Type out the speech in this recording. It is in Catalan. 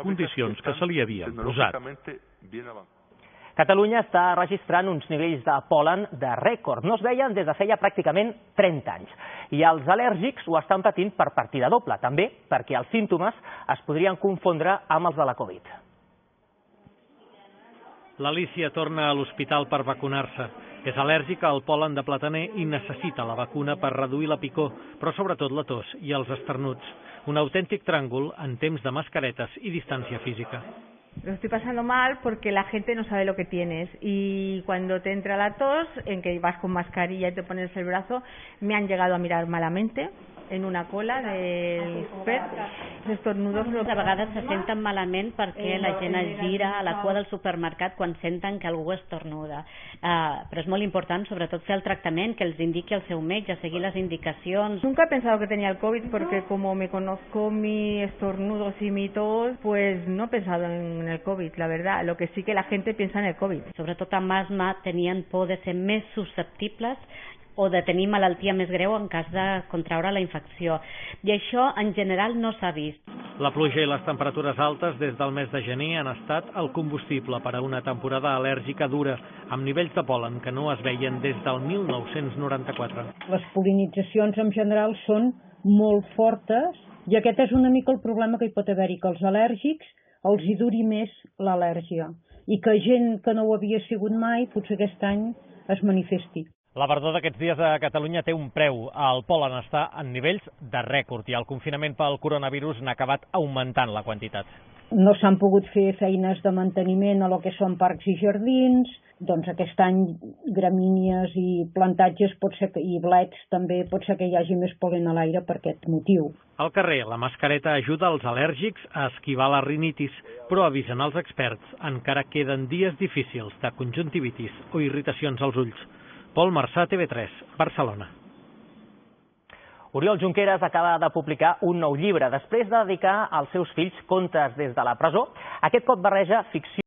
condicions que se li havien posat. Catalunya està registrant uns nivells de pol·len de rècord. No es veien des de feia pràcticament 30 anys. I els al·lèrgics ho estan patint per partida doble, també perquè els símptomes es podrien confondre amb els de la Covid. L'Alícia torna a l'hospital per vacunar-se. És al·lèrgica al pol·len de plataner i necessita la vacuna per reduir la picor, però sobretot la tos i els esternuts. Un autèntic tràngol en temps de mascaretes i distància física. Lo estoy pasando mal porque la gente no sabe lo que tienes y cuando te entra la tos, en que vas con mascarilla y te pones el brazo, me han llegado a mirar malamente en una cola del PET. Els estornudos a vegades se senten malament perquè la gent es gira a la cua del supermercat quan senten que algú estornuda. Però és molt important, sobretot, fer el tractament que els indiqui el seu metge, seguir les indicacions. Nunca he pensado que tenía el COVID porque como me conozco mis estornudos y mi tos, pues no he pensado en el COVID, la verdad. Lo que sí que la gente piensa en el COVID. Sobretot amb asma tenien por de ser més susceptibles o de tenir malaltia més greu en cas de contraure la infecció. I això, en general, no s'ha vist. La pluja i les temperatures altes des del mes de gener han estat el combustible per a una temporada al·lèrgica dura, amb nivells de pol·len que no es veien des del 1994. Les pol·linitzacions en general són molt fortes i aquest és una mica el problema que hi pot haver-hi, que els al·lèrgics els hi duri més l'al·lèrgia i que gent que no ho havia sigut mai, potser aquest any es manifesti. La verdor d'aquests dies a Catalunya té un preu. El pol·len està en nivells de rècord i el confinament pel coronavirus n'ha acabat augmentant la quantitat. No s'han pogut fer feines de manteniment a lo que són parcs i jardins, doncs aquest any gramínies i plantatges i blets també pot ser que hi hagi més pol·len a l'aire per aquest motiu. Al carrer, la mascareta ajuda els al·lèrgics a esquivar la rinitis, però avisen els experts, encara queden dies difícils de conjuntivitis o irritacions als ulls. Pol Marçà, TV3, Barcelona. Oriol Junqueras acaba de publicar un nou llibre després de dedicar als seus fills contes des de la presó. Aquest cop barreja ficció